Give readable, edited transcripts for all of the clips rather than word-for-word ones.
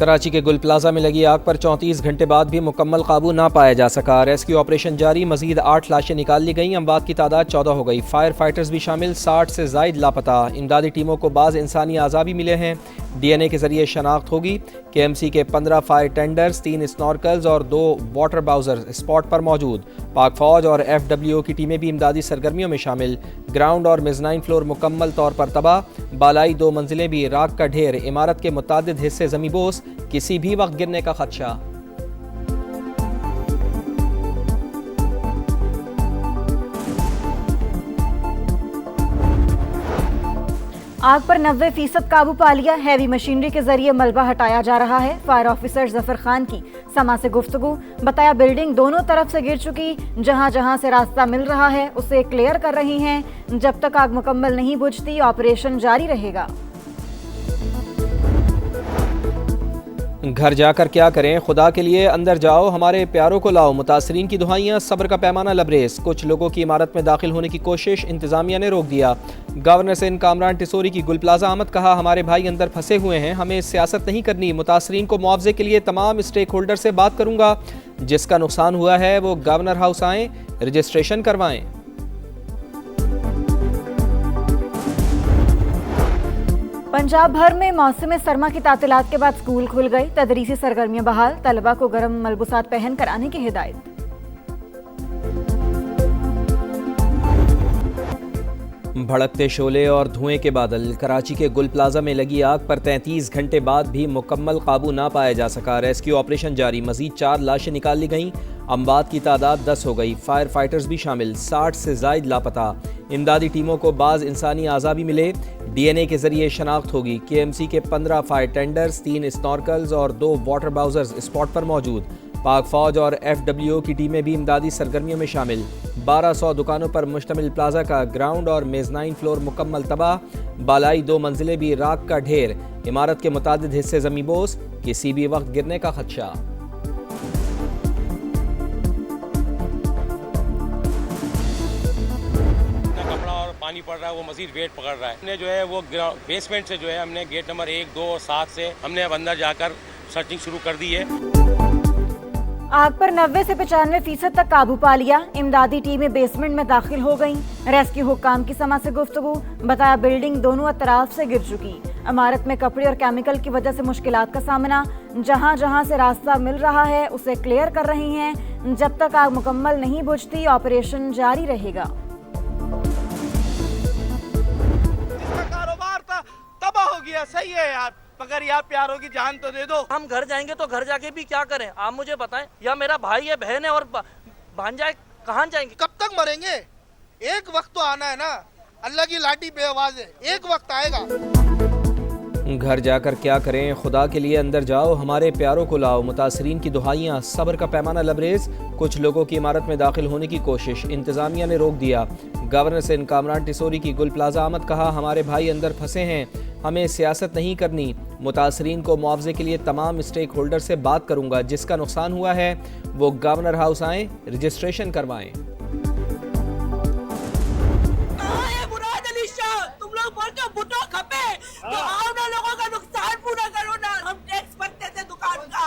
कराची के गुल प्लाजा में लगी आग पर 34 घंटे बाद भी मुकम्मल काबू ना पाया जा सका। रेस्क्यू ऑपरेशन जारी, मजीद 8 लाशें निकाल ली गईं, अमवात की तादाद 14 हो गई। फायर फाइटर्स भी शामिल, 60 से जायद लापता। इमदादी टीमों को बाज़ इंसानी आज़ा भी मिले हैं, DNA के जरिए शनाख्त होगी। KMC के 15 फायर टेंडर्स, 3 स्नॉर्कल्स और 2 वाटर बाउजर स्पॉट पर मौजूद। पाक फौज और FWO की टीमें भी इमदादी सरगर्मियों में शामिल। ग्राउंड और मेज़नाइन फ्लोर मुकम्मल तौर पर तबाह, बालाई 2 मंजिलें भी राख का ढेर। इमारत के मुतादिद हिस्से ज़मींबोस, किसी भी वक्त गिरने का खदशा। आग पर 90% काबू पा लिया। हैवी मशीनरी के जरिए मलबा हटाया जा रहा है। फायर ऑफिसर जफर खान की समा से गुफ्तगू, बताया बिल्डिंग दोनों तरफ से गिर चुकी, जहां जहां से रास्ता मिल रहा है उसे क्लियर कर रही हैं। जब तक आग मुकम्मल नहीं बुझती ऑपरेशन जारी रहेगा। घर जाकर क्या करें, खुदा के लिए अंदर जाओ, हमारे प्यारों को लाओ। मुतासरीन की दुहाइयाँ, सब्र का पैमाना लबरेज। कुछ लोगों की इमारत में दाखिल होने की कोशिश, इंतजामिया ने रोक दिया। गवर्नर से कामरान टिसोरी की गुल प्लाजा आमद, कहा हमारे भाई अंदर फंसे हुए हैं, हमें सियासत नहीं करनी। मुतासरीन को मुआवजे के लिए तमाम स्टेक होल्डर से बात करूंगा। जिसका नुकसान हुआ है वो गवर्नर हाउस आएँ, रजिस्ट्रेशन करवाएं। पंजाब भर में मौसम सरमा की तातीलात के बाद स्कूल खुल गए। तदरीसी सरगर्मियां बहाल, तलबा को गर्म मलबूसात पहन कर आने की हिदायत। भड़कते शोले और धुएं के बादल, कराची के गुल प्लाजा में लगी आग पर 33 घंटे बाद भी मुकम्मल काबू ना पाया जा सका। रेस्क्यू ऑपरेशन जारी, मजीद 4 लाशें निकाल ली गईं, अमवात की तादाद 10 हो गई। फायर फाइटर्स भी शामिल, 60 से जायद लापता। इमदादी टीमों को बाज़ इंसानी आज़ा भी मिले, DNA के जरिए शनाख्त होगी। KMC के 15 फायर टेंडर्स, 3 स्नॉर्कल्स और 2 वाटर बाउजर्स स्पॉट पर मौजूद। पाक फौज और FWO की टीमें भी इमदादी सरगर्मियों में शामिल। 1200 दुकानों पर मुश्तमिल प्लाजा का ग्राउंड और मेज़नाइन फ्लोर मुकम्मल तबाह, बालाई 2 मंजिलें भी राख का ढेर। इमारत के मुतादिद हिस्से ज़मींबोस, किसी भी वक्त गिरने का खदशा। पानी पड़ रहा है, वो मजीद वेट पकड़ रहा है। हमने जो है वो बेसमेंट से जो है हमने गेट नंबर 1, 2 और 7 से हमने अब अंदर जाकर सर्चिंग शुरू कर दी है। आग पर 90 से 95% तक काबू पा लिया। इमदादी टीमें बेसमेंट में दाखिल हो गईं। रेस्क्यू हुक्काम की समा से गुफ्तगू, बताया बिल्डिंग दोनों अतराफ से गिर चुकी, इमारत में कपड़े और केमिकल की वजह से मुश्किलात का सामना। जहां जहां से रास्ता मिल रहा है उसे क्लियर कर रही हैं। जब तक आग मुकम्मल नहीं बुझती ऑपरेशन जारी रहेगा। तबाह हो गया, सही है यार, मगर यार प्यारों की जान तो दे दो। हम घर जाएंगे तो घर जाके भी क्या करें, आप मुझे बताएं। या मेरा भाई है, बहन है और भांजा है, कहाँ जाएंगे? कब तक मरेंगे? एक वक्त तो आना है ना, अल्लाह की लाठी बेआवाज है, एक वक्त आएगा। घर जाकर क्या करें, खुदा के लिए अंदर जाओ, हमारे प्यारों को लाओ। मुतासरीन की दुहाइयाँ, सब्र का पैमाना लबरेज। कुछ लोगों की इमारत में दाखिल होने की कोशिश, इंतजामिया ने रोक दिया। गवर्नर से कामरान टिसोरी की गुल प्लाजा आमद, कहा हमारे भाई अंदर फंसे हैं, हमें सियासत नहीं करनी। मुतासरीन को मुआवजे के लिए तमाम स्टेक होल्डर से बात करूंगा। जिसका नुकसान हुआ है वो गवर्नर हाउस आएँ, रजिस्ट्रेशन करवाएं। लोगों का नुकसान पूरा करो ना, हम टैक्स भरते थे दुकान का।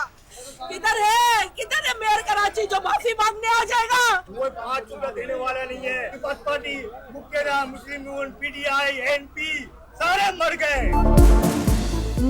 किधर है मेयर कराची जो माफी मांगने आ जाएगा? वो 5 रुपया देने वाला नहीं है। पीपल्स पार्टी, मुक्केरा, मुस्लिम यूनियन, PTI, NP सारे मर गए।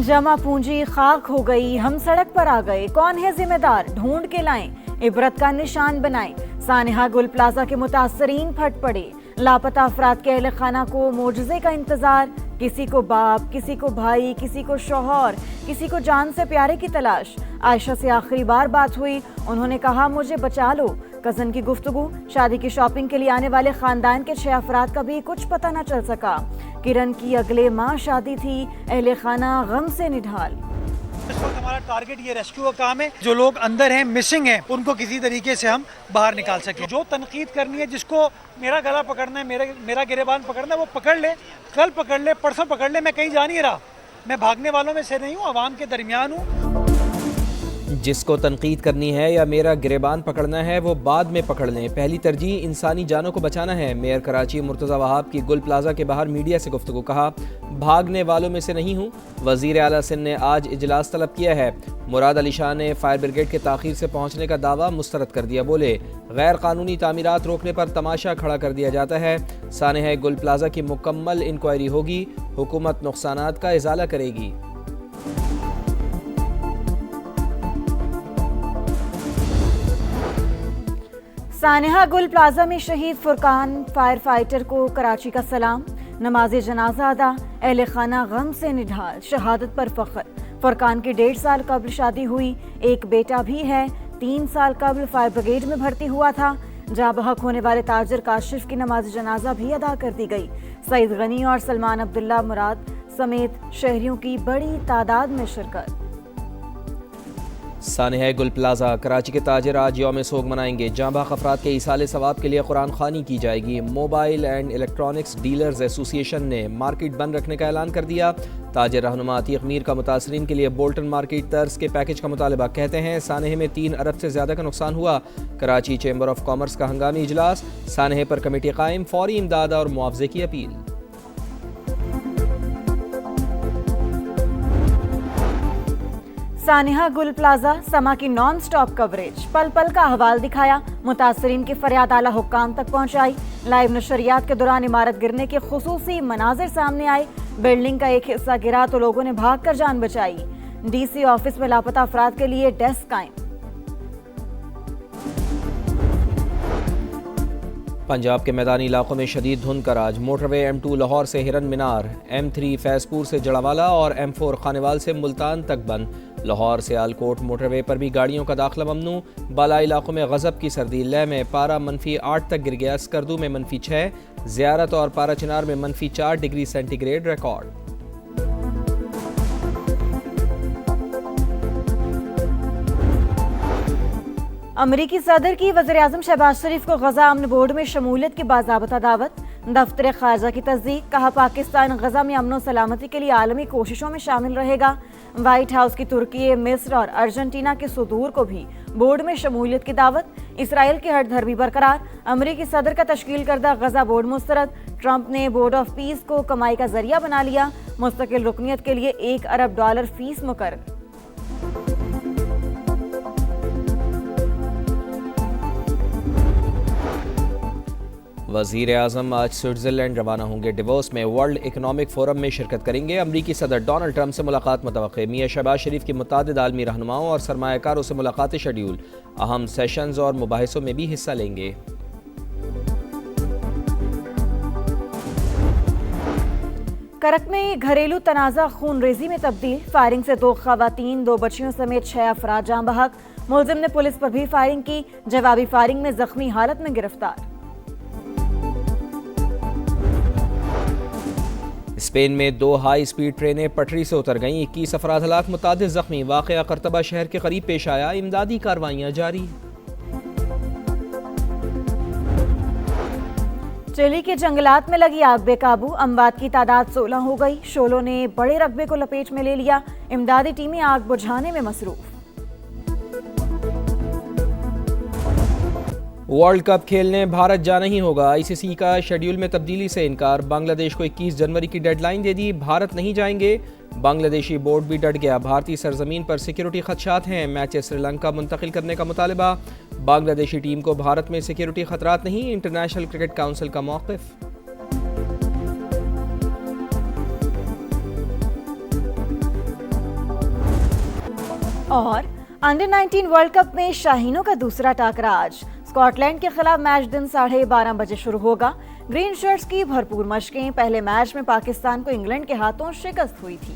जमा पूंजी खाक हो गई, हम सड़क पर आ गए, कौन है जिम्मेदार, ढूंढ के लाएं, इबरत का निशान बनाएं। सानिहा गुल प्लाजा के मुतासरीन फट पड़े, लापता अफराद के अहले खाना को मोजज़े का इंतजार। किसी को बाप, किसी को भाई, किसी को शौहर, किसी को जान से प्यारे की तलाश। आयशा से आखिरी बार बात हुई, उन्होंने कहा मुझे बचा लो। कज़न की गुफ्तगू, शादी की शॉपिंग के लिए आने वाले खानदान के 6 अफराद का भी कुछ पता न चल सका। किरण की अगले माह शादी थी, अहले खाना गम से निढाल। इस वक्त हमारा टारगेट ये रेस्क्यू का काम है। जो लोग अंदर हैं, मिसिंग हैं, उनको किसी तरीके से हम बाहर निकाल सकें। जो तनकीद करनी है, जिसको मेरा गला पकड़ना है, मेरा गिरेबान पकड़ना है, वो पकड़ ले, कल पकड़ ले, परसों पकड़ ले। मैं कहीं जा नहीं रहा, मैं भागने वालों में से नहीं हूँ, आवाम के दरमियान हूँ। जिसको तनकीद करनी है या मेरा गिरेबान पकड़ना है वो बाद में पकड़ लें, पहली तरजीह इंसानी जानों को बचाना है। मेयर कराची मुर्तज़ा वहाब की गुल प्लाजा के बाहर मीडिया से गुफ्तगू, कहा भागने वालों में से नहीं हूँ। वज़ीर आला सिंध ने आज इजलास तलब किया है। मुराद अली शाह ने फायर ब्रिगेड के ताख़ीर से पहुँचने का दावा मुस्तरद कर दिया, बोले गैर कानूनी तामीरात रोकने पर तमाशा खड़ा कर दिया जाता है। सानेहा गुल प्लाजा की मुकम्मल इंक्वायरी होगी, हुकूमत नुकसानात का इजाला करेगी। सानेहा गुल प्लाजा में शहीद फुरकान फायर फाइटर को कराची का सलाम, नमाज जनाजा अदा, अहले खाना गम से निढाल, शहादत पर फख्र। फुरकान की 1.5 साल कब्ल शादी हुई, एक बेटा भी है। 3 साल कब्ल फायर ब्रिगेड में भर्ती हुआ था। जहाँ बहक होने वाले ताजिर काशिफ की नमाज जनाजा भी अदा कर दी गई। सईद गनी और सलमान अब्दुल्ला मुराद समेत शहरियों की बड़ी तादाद में शिरकत। सानेहा गुल प्लाजा कराची के ताजिर आज यौम सोग मनाएंगे। जांबाग अफराद के इसाले सवाब के लिए कुरान खानी की जाएगी। Mobile and electronics dealers association ने मार्केट बंद रखने का ऐलान कर दिया। ताजिर रहनुमा अतीक मीर का मुतासरीन के लिए बोल्टन मार्केट तर्ज के पैकेज का मुतालबा, कहते हैं सानेहे में 3 अरब से ज़्यादा का नुकसान हुआ। कराची चैम्बर ऑफ कॉमर्स का हंगामी इजलास, सानेहे पर कमेटी कायम, फौरी इमदाद और मुआवजे की अपील। सानेहा गुल प्लाजा समा की नॉन स्टॉप कवरेज, पल पल का अहवाल दिखाया, मुतासरीन की फरियाद आला हुक्काम तक पहुंचाई। लाइव नशरियात के दौरान इमारत गिरने के खुसूसी मनाजिर सामने आए। बिल्डिंग का एक हिस्सा गिरा तो लोगों ने भागकर जान बचाई। डीसी ऑफिस में लापता अफराद के लिए डेस्क कायम। पंजाब के मैदानी इलाकों में शदीद धुंध का राज। मोटरवे M2 लाहौर से हिरन मीनार, M3 फैजपुर से जड़ावाला और M4 खानेवाल से मुल्तान तक बंद। लाहौर से आलकोट मोटरवे पर भी गाड़ियों का दाखिला ममनू। बालाई इलाकों में गजब की सर्दी, लेह में पारा -8 तक गिर गया। स्कर्दू में -6, ज़ियारत और पारा चिनार में -4 डिग्री सेंटीग्रेड रिकॉर्ड। अमरीकी सदर की वज़ीर-ए-आज़म शहबाज शरीफ को गजा अमन बोर्ड में शमूलियत की बाज़ाबता दावत। दफ्तर खारजा की तस्दीक, कहा पाकिस्तान गजा में अमन सलामती के लिए आलमी कोशिशों में शामिल रहेगा। व्हाइट हाउस की तुर्की, मिस्र और अर्जेंटीना के सदूर को भी बोर्ड में शमूलियत की दावत। इसराइल की हट धर्मी बरकरार, अमरीकी सदर का तश्कील करदा गजा बोर्ड मुस्तरद। ट्रंप ने बोर्ड ऑफ पीस को कमाई का जरिया बना लिया। मुस्तकिल रुकनियत के लिए $1 अरब फीस मुकर्रर। वज़ीर आज़म आज स्विट्ज़रलैंड रवाना होंगे। डिवोर्स में वर्ल्ड इकनॉमिक फोरम में शिरकत करेंगे। अमरीकी सदर डोनाल्ड ट्रंप से मुलाकात मुतवक्के। मियां शहबाज शरीफ की मुतादिद आलमी रहनुमाओं और सरमायाकारों से मुलाकातें शेड्यूल। अहम सेशंस और मुबाहिसों में भी हिस्सा लेंगे। करक में घरेलू तनाज़ा खून रेजी में तब्दील। फायरिंग से 2 खवातीन, 2 बच्चियों समेत 6 अफराद जाँ बहक। मुलजिम ने पुलिस पर भी फायरिंग की। जवाबी फायरिंग में जख्मी हालत में गिरफ्तार। स्पेन में 2 हाई स्पीड ट्रेनें पटरी से उतर गईं। 21 अफराद हलाक, मुतादिद जख्मी। वाक़या करतबा शहर के करीब पेश आया। इमदादी कार्रवाइयाँ जारी। चिली के जंगलात में लगी आग बेकाबू, अमवात की तादाद 16 हो गई। शोलों ने बड़े रकबे को लपेट में ले लिया। इमदादी टीमें आग बुझाने में मसरूफ। वर्ल्ड कप खेलने भारत जाना ही होगा। आईसीसी का शेड्यूल में तब्दीली से इनकार। बांग्लादेश को 21 जनवरी की डेडलाइन दे दी। भारत नहीं जाएंगे। बांग्लादेशी बोर्ड भी डट गया। भारतीय सरजमीन पर सिक्योरिटी खदशात हैं। मैच श्रीलंका मुंतकिल करने का मुतालबा। बांग्लादेशी टीम को भारत में सिक्योरिटी खतरात नहीं। इंटरनेशनल क्रिकेट काउंसिल का मौक़िफ़। और अंडर 19 वर्ल्ड कप में शाहीनों का दूसरा टाकरा आज। स्कॉटलैंड के खिलाफ मैच दिन 12:30 बजे शुरू होगा। ग्रीन शर्ट्स की भरपूर मशकें। पहले मैच में पाकिस्तान को इंग्लैंड के हाथों शिकस्त हुई थी।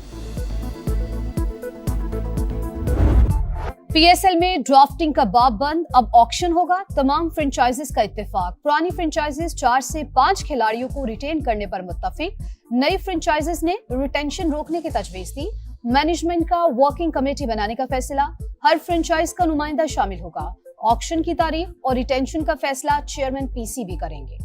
पीएसएल में ड्राफ्टिंग का बाब बंद, अब ऑक्शन होगा। तमाम फ्रेंचाइजीज का इत्तेफाक। पुरानी फ्रेंचाइजीज 4 से 5 खिलाड़ियों को रिटेन करने पर मुत्तफिक। नई फ्रेंचाइजीज ने रिटेंशन रोकने की तजवीज दी। मैनेजमेंट का वर्किंग कमेटी बनाने का फैसला। हर फ्रेंचाइज का नुमाइंदा शामिल होगा। ऑक्शन की तारीख और रिटेंशन का फैसला चेयरमैन पीसीबी करेंगे।